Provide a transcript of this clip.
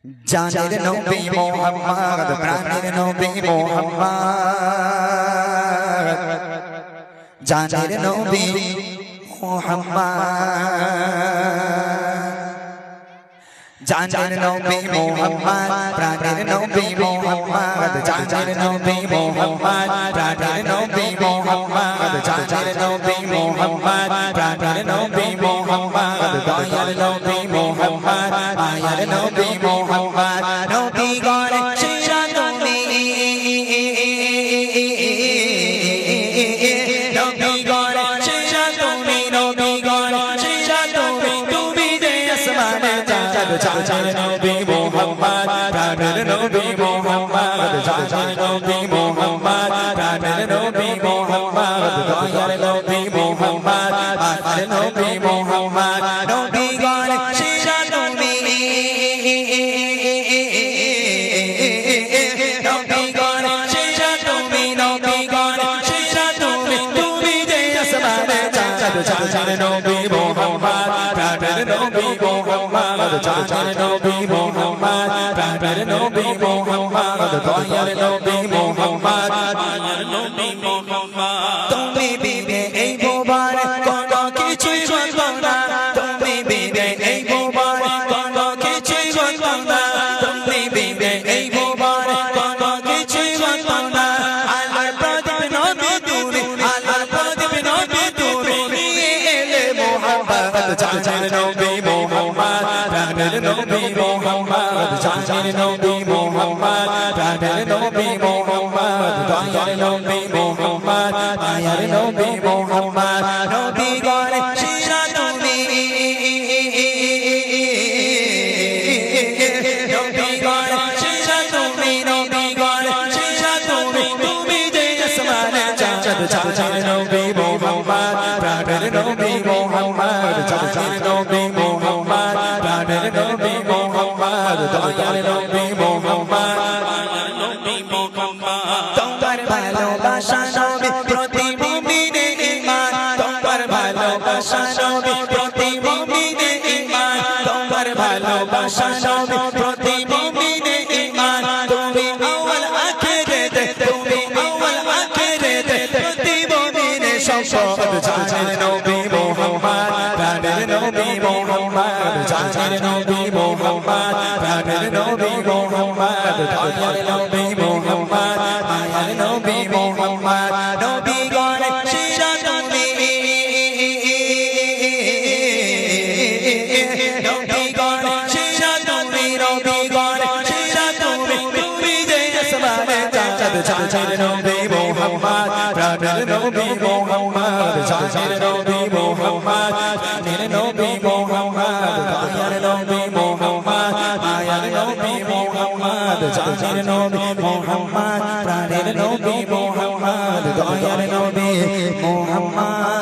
জানের নবী মুহাম্মদ প্রাণের নবী মুহাম্মদ জানের নবী মুহাম্মদ জানের নবী মুহাম্মদ প্রাণের নবী মুহাম্মদ জানের নবী মুহাম্মদ প্রাণের নবী মুহাম্মদ জানের নবী মুহাম্মদ প্রাণের নবী মুহাম্মদ দয়ার নবী মুহাম্মদ মায়ার নবী মুহাম্মদ নবী গণে সেরা তুমি নবী গণে সেরা তুমি নবী গণে সেরা তুমি তুমি যে আসমানে জানের নবী মুহাম্মদ প্রাণের নবী মুহাম্মদ জানের নবী মুহাম্মদ প্রাণের নবী মুহাম্মদ দয়ার নবী মুহাম্মদ মায়ার নবী মুহাম্মদ নবী গণে সেরা তুমি নবী গণে সেরা তুমি নবী গণে সেরা তুমি তুমি যে আসমানে জানের নবী মুহাম্মদ প্রাণের নবী মুহাম্মদ জানের নবী মুহাম্মদ প্রাণের নবী মুহাম্মদ দয়ার নবী মুহাম্মদ মায়ার নবী মুহাম্মদ তুমি বিনে এই ভুবনে কোনো কিছুই হতো না তুমি বিনে এই ভুবনে কোনো কিছুই হতো না তুমি বিনে এই ভুবনে কোনো কিছুই হতো না আল্লাহর প্রদীপ নবী তুমি আল্লাহর প্রদীপ নবী তুমি নিয়ে এলে মুহাম্মদ জানের নবী মুহাম্মদ প্রাণের নবী মুহাম্মদ জানের নবী মুহাম্মদ প্রাণের নবী মুহাম্মদ দয়ার নবী মুহাম্মদ মায়ার নবী মুহাম্মদ নবী গণে সেরা তুমি নবী গণে সেরা তুমি নবী গণে সেরা তুমি তুমি যে আসমানে জানের নবী মুহাম্মদ প্রাণের নবী মুহাম্মদ জানের নবী মুহাম্মদ প্রাণের নবী মুহাম্মদ দয়ার নবী মুহাম্মদ মায়ার নবী মুহাম্মদ তোমার ভালোবাসা নবী প্রতি মুমিনে ঈমান তোমার ভালোবাসা নবী প্রতি মুমিনে ঈমান তোমার ভালোবাসা নবী প্রতি মুমিনে ঈমান তুমি আউয়াল আখিরাতে তুমি আউয়াল আখিরাতে প্রতি মুমিনে সম্পদ জানের নবী মুহাম্মদ প্রাণের নবী মুহাম্মদ জানের নবী মুহাম্মদ প্রাণের নবী মুহাম্মদ দয়ার নবী মুহাম্মদ মায়ার নবী মুহাম্মদ নবী গণে সেরা তুমি নবী গণে সেরা তুমি নবী গণে সেরা তুমি তুমি যে আসমানে জানের নবী মুহাম্মদ প্রাণের নবী মুহাম্মদ জানের নবী মুহাম্মদ প্রাণের নবী মুহাম্মদ দয়ার নবী মুহাম্মদ মায়ার নবী মুহাম্মদ জানের নবী মুহাম্মদ প্রাণের নবী মুহাম্মদ দয়ার নবী মুহাম্মদ